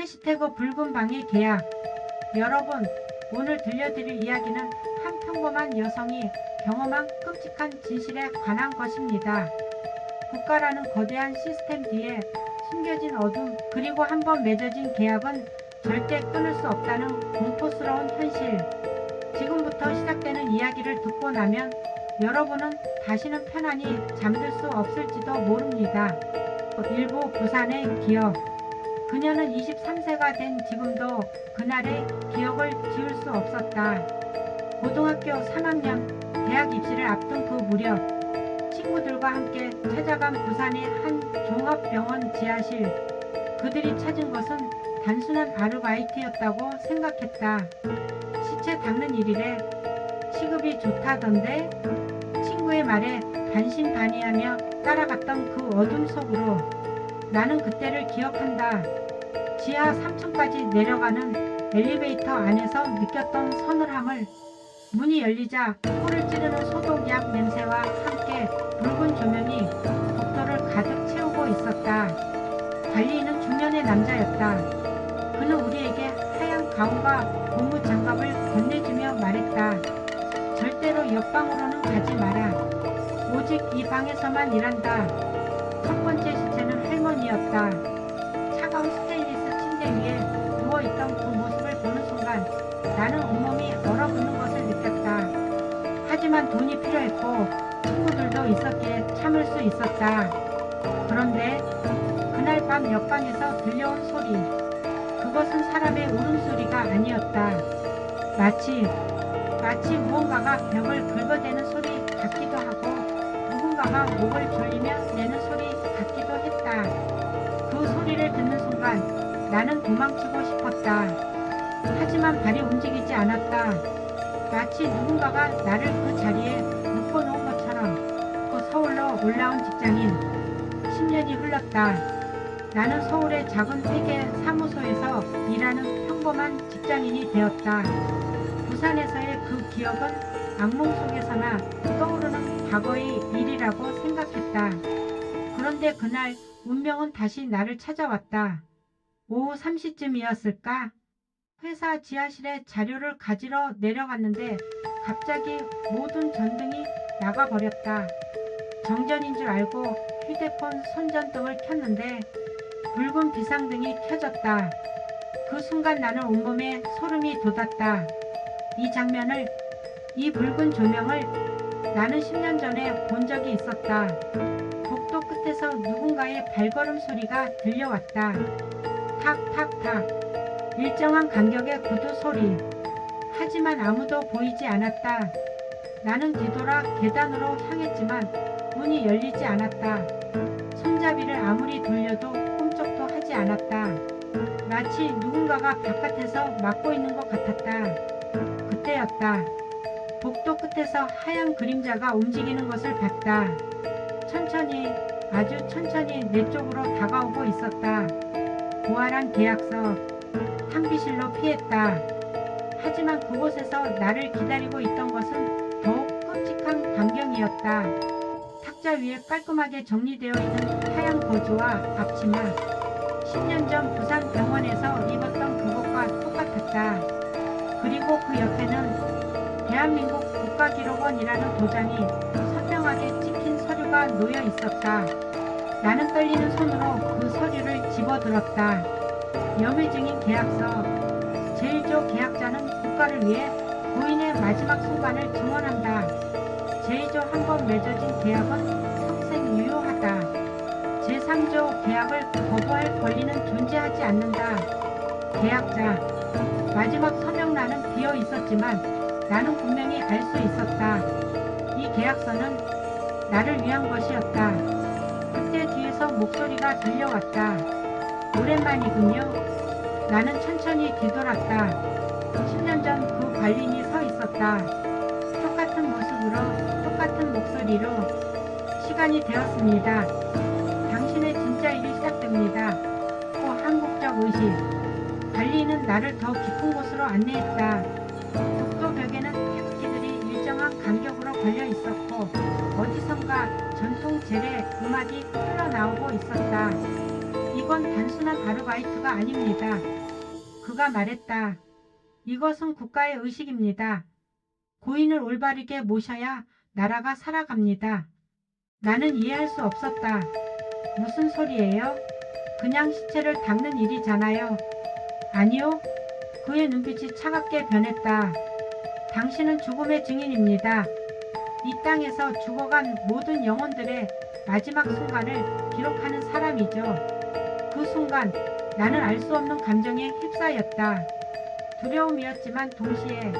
해시태그 붉은 방의 계약. 여러분, 오늘 들려드릴 이야기는 한 평범한 여성이 경험한 끔찍한 진실에 관한 것입니다. 국가라는 거대한 시스템 뒤에 숨겨진 어둠, 그리고 한번 맺어진 계약은 절대 끊을 수 없다는 공포스러운 현실. 지금부터 시작되는 이야기를 듣고 나면 여러분은 다시는 편안히 잠들 수 없을지도 모릅니다. 일부 부산의 기억. 그녀는 23세가 된 지금도 그날의 기억을 지울 수 없었다. 고등학교 3학년 대학 입시를 앞둔 그 무렵, 친구들과 함께 찾아간 부산의 한 종합병원 지하실. 그들이 찾은 것은 단순한 아르바이트였다고 생각했다. 시체 닦는 일이래. 시급이 좋다던데. 친구의 말에 반신반의하며 따라갔던 그 어둠 속으로 나는 그때를 기억한다. 지하 3층까지 내려가는 엘리베이터 안에서 느꼈던 서늘함을. 문이 열리자 코를 찌르는 소독약 냄새와 함께 붉은 조명이 복도를 가득 채우고 있었다. 관리인은 중년의 남자였다. 그는 우리에게 하얀 가운과 고무 장갑을 건네주며 말했다. 절대로 옆방으로는 가지 마라. 오직 이 방에서만 일한다. 첫 번째 시체는 할머니였다. 차가운 스테인리스 침대 위에 누워있던 그 모습을 보는 순간 나는 온몸이 얼어붙는 것을 느꼈다. 하지만 돈이 필요했고 친구들도 있었기에 참을 수 있었다. 그런데 그날 밤 옆방에서 들려온 소리. 그것은 사람의 울음소리가 아니었다. 마치 무언가가 벽을 긁어대는 소리 같기도 하고 누군가가 목을 졸리며 내는 소리 같기도 했다. 그 소리를 듣는 순간 나는 도망치고 싶었다. 하지만 발이 움직이지 않았다. 마치 누군가가 나를 그 자리에 묶어놓은 것처럼. 그 서울로 올라온 직장인. 10년이 흘렀다. 나는 서울의 작은 회계 사무소에서 일하는 평범한 직장인이 되었다. 부산에서의 그 기억은 악몽 속에서나 떠오르는 과거의 일이라고 생각했다. 그런데 그날 운명은 다시 나를 찾아왔다. 오후 3시쯤이었을까? 회사 지하실에 자료를 가지러 내려갔는데 갑자기 모든 전등이 나가버렸다. 정전인 줄 알고 휴대폰 손전등을 켰는데 붉은 비상등이 켜졌다. 그 순간 나는 온몸에 소름이 돋았다. 이 붉은 조명을 나는 10년 전에 본 적이 있었다. 복도 끝에서 누군가의 발걸음 소리가 들려왔다. 탁탁탁. 일정한 간격의 구두 소리. 하지만 아무도 보이지 않았다. 나는 뒤돌아 계단으로 향했지만 문이 열리지 않았다. 손잡이를 아무리 돌려도 꼼짝도 하지 않았다. 마치 누군가가 바깥에서 막고 있는 것 같았다. 그때였다. 복도 끝에서 하얀 그림자가 움직이는 것을 봤다. 천천히, 아주 천천히 내 쪽으로 다가오고 있었다. 고아란 계약서. 탕비실로 피했다. 하지만 그곳에서 나를 기다리고 있던 것은 더욱 끔찍한 광경이었다. 탁자 위에 깔끔하게 정리되어 있는 하얀 거즈와 앞치마. 10년 전 부산 병원에서 입었던 그것과 똑같았다. 그리고 그 옆에는 대한민국 국가기록원이라는 도장이 선명하게 찍힌 서류가 놓여 있었다. 나는 떨리는 손으로 그 서류를 집어들었다. 염의 증인 계약서. 제1조 계약자는 국가를 위해 부인의 마지막 순간을 증언한다. 제2조 한 번 맺어진 계약은 평생 유효하다. 제3조 계약을 거부할 권리는 존재하지 않는다. 계약자. 마지막 서명란은 비어 있었지만 나는 분명히 알 수 있었다. 이 계약서는 나를 위한 것이었다. 그때 뒤에서 목소리가 들려왔다. 오랜만이군요. 나는 천천히 뒤돌았다. 10년 전 그 관리인이 서 있었다. 똑같은 모습으로, 똑같은 목소리로. 시간이 되었습니다. 당신의 진짜 일이 시작됩니다. 한국적 의식. 관리인은 나를 더 깊은 곳으로 안내했다. 복도 벽에는 태극기들이 일정한 간격으로 걸려 있었고 어디선가 전통 재래 음악이 흘러나오고 있었다. 이곳 이건 단순한 아르바이트가 아닙니다. 그가 말했다. 이것은 국가의 의식입니다. 고인을 올바르게 모셔야 나라가 살아갑니다. 나는 이해할 수 없었다. 무슨 소리예요? 그냥 시체를 닦는 일이잖아요. 아니요. 그의 눈빛이 차갑게 변했다. 당신은 죽음의 증인입니다. 이 땅에서 죽어간 모든 영혼들의 마지막 순간을 기록하는 사람이죠. 그 순간 나는 알 수 없는 감정에 휩싸였다. 두려움이었지만 동시에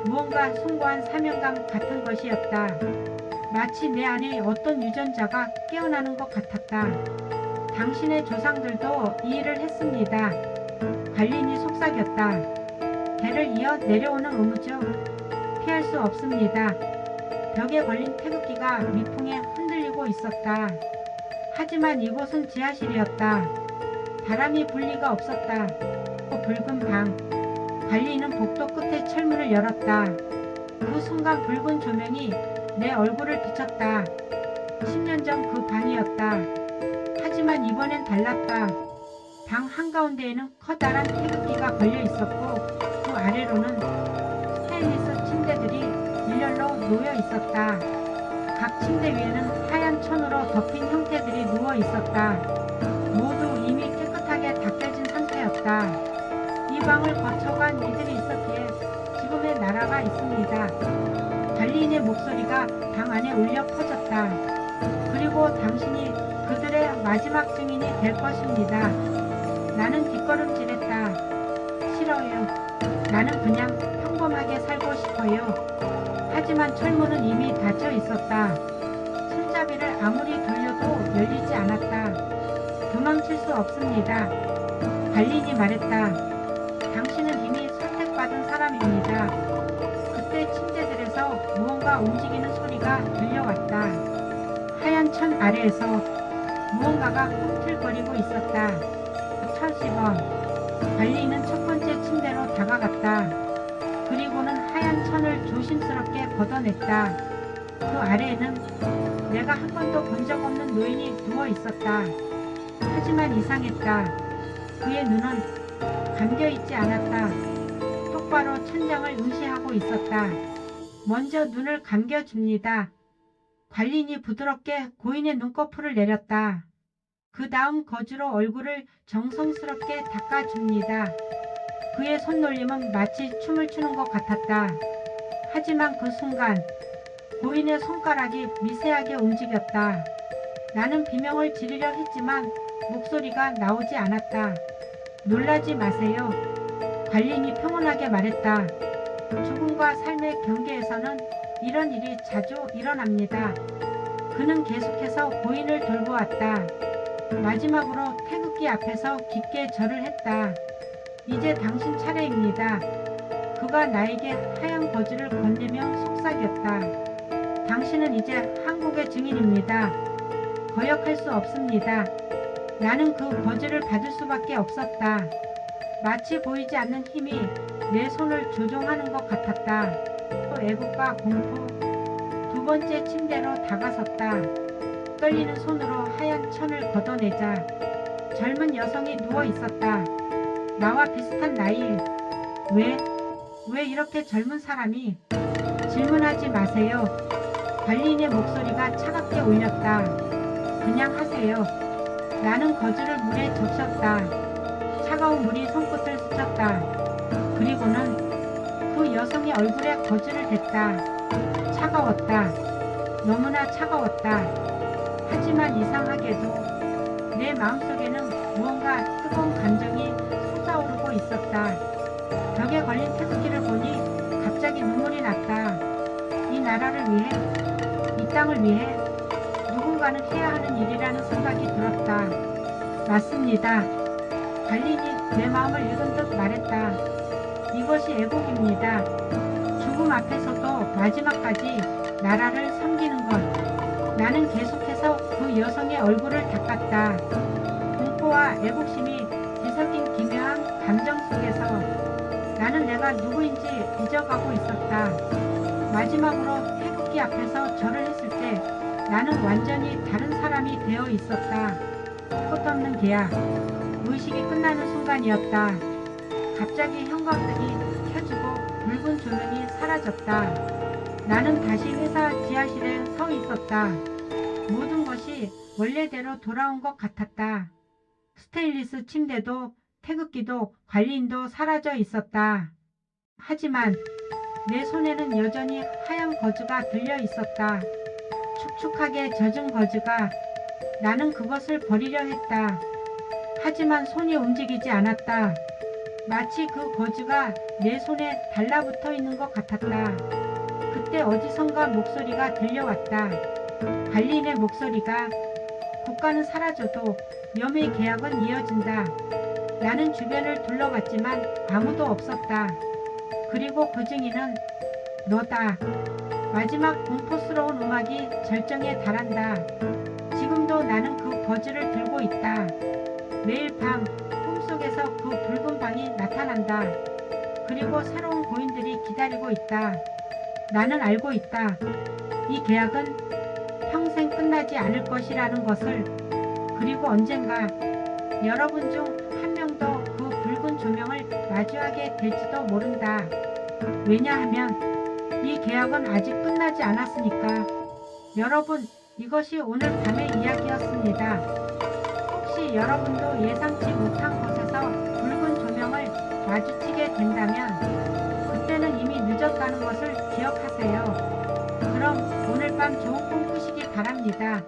무언가 숭고한 사명감 같은 것이었다. 마치 내 안에 어떤 유전자가 깨어나는 것 같았다. 당신의 조상들도 이 일을 했습니다. 관리인이 속삭였다. 배를 이어 내려오는 의무죠. 피할 수 없습니다. 벽에 걸린 태극기가 미풍에 흔들리고 있었다. 하지만 이곳은 지하실이었다. 바람이 불 리가 없었다. 붉은 방. 관리인은 복도 끝에 철문을 열었다. 그 순간 붉은 조명이 내 얼굴을 비쳤다. 10년 전 그 방이었다. 하지만 이번엔 달랐다. 방 한가운데에는 커다란 태극기가 걸려 있었고 그 아래로는 스테인리스 침대들이 일렬로 놓여 있었다. 각 침대 위에는 하얀 천으로 덮인 형태들이 누워 있었다. 모두 이미 깨끗하게 닦여진 상태였다. 이 방을 거쳐간 이들이 있었기에 지금의 나라가 있습니다. 관리인의 목소리가 방 안에 울려 퍼졌다. 그리고 당신이 그들의 마지막 증인이 될 것입니다. 나는 뒷걸음질했다. 싫어요. 나는 그냥 평범하게 살고 싶어요. 하지만 철문은 이미 닫혀 있었다. 손잡이를 아무리 돌려도 열리지 않았다. 도망칠 수 없습니다. 관리인이 말했다. 당신은 이미 선택받은 사람입니다. 그때 침대들에서 무언가 움직이는 소리가 들려왔다. 하얀 천 아래에서 무언가가 꿈틀거리고 있었다. 1010원. 관리인은 첫 번째 침대로 다가갔다. 그리고는 하얀 천을 조심스럽게 걷어냈다. 그 아래에는 내가 한 번도 본 적 없는 노인이 누워 있었다. 하지만 이상했다. 그의 눈은 감겨있지 않았다. 똑바로 천장을 응시하고 있었다. 먼저 눈을 감겨줍니다. 관리인이 부드럽게 고인의 눈꺼풀을 내렸다. 그 다음 거즈로 얼굴을 정성스럽게 닦아줍니다. 그의 손놀림은 마치 춤을 추는 것 같았다. 하지만 그 순간 고인의 손가락이 미세하게 움직였다. 나는 비명을 지르려 했지만 목소리가 나오지 않았다. 놀라지 마세요. 관리인이 평온하게 말했다. 죽음과 삶의 경계에서는 이런 일이 자주 일어납니다. 그는 계속해서 고인을 돌보았다. 마지막으로 태극기 앞에서 깊게 절을 했다. 이제 당신 차례입니다. 그가 나에게 하얀 거즈를 건네며 속삭였다. 당신은 이제 한국의 증인입니다. 거역할 수 없습니다. 나는 그 거즈를 받을 수밖에 없었다. 마치 보이지 않는 힘이 내 손을 조종하는 것 같았다. 또 애국과 공포. 두 번째 침대로 다가섰다. 떨리는 손으로 하얀 천을 걷어내자 젊은 여성이 누워 있었다. 나와 비슷한 나이. 왜 이렇게 젊은 사람이? 질문하지 마세요. 관리인의 목소리가 차갑게 울렸다. 그냥 하세요. 나는 거즈를 물에 적셨다. 차가운 물이 손끝을 스쳤다. 그리고는 그 여성의 얼굴에 거즈를 댔다. 차가웠다. 너무나 차가웠다. 하지만 이상하게도 내 마음속에는 무언가 뜨거운 감정이 솟아오르고 있었다. 벽에 걸린 태극기를 보니 갑자기 눈물이 났다. 이 나라를 위해, 이 땅을 위해 누군가는 해야 하는 일이라는 생각이 들었다. 맞습니다. 관리인이 내 마음을 읽은 듯 말했다. 이것이 애국입니다. 죽음 앞에서도 마지막까지 나라를 섬기는 것. 나는 계속해서 그 여성의 얼굴을 닦았다. 공포와 애국심이 뒤섞인 기묘한 감정 속에서 나는 내가 누구인지 잊어가고 있었다. 마지막으로 태극기 앞에서 절을 했을 때 나는 완전히 다른 사람이 되어 있었다. 포터 없는 계약. 의식이 끝나는 순간이었다. 갑자기 형광등이 켜지고 붉은 조명이 사라졌다. 나는 다시 회사 지하실에 서 있었다. 모든 것이 원래대로 돌아온 것 같았다. 스테인리스 침대도 태극기도 관리인도 사라져 있었다. 하지만 내 손에는 여전히 하얀 거즈가 들려 있었다. 축축하게 젖은 거즈가. 나는 그것을 버리려 했다. 하지만 손이 움직이지 않았다. 마치 그 거즈가 내 손에 달라붙어 있는 것 같았다. 그때 어디선가 목소리가 들려왔다. 관리인의 목소리가 국가는 사라져도 매매 계약은 이어진다. 나는 주변을 둘러봤지만 아무도 없었다. 그리고 그 증인은 너다. 마지막 공포스러운 음악이 절정에 달한다. 지금도 나는 그 거즈를 들고 있다. 매일 밤 꿈속에서 그 붉은 방이 나타난다. 그리고 새로운 고인들이 기다리고 있다. 나는 알고 있다. 이 계약은 평생 끝나지 않을 것이라는 것을. 그리고 언젠가 여러분 중 한 명도 그 붉은 조명을 마주하게 될지도 모른다. 왜냐하면 이 계약은 아직 끝나지 않았으니까. 여러분, 이것이 오늘 밤의 이야기였습니다. 혹시 여러분도 예상치 못한 곳에서 붉은 조명을 마주치게 된다면 그때는 이미 늦었다는 것을 기억하세요. 그럼 오늘 밤 좋은 꿈 꾸시기 바랍니다.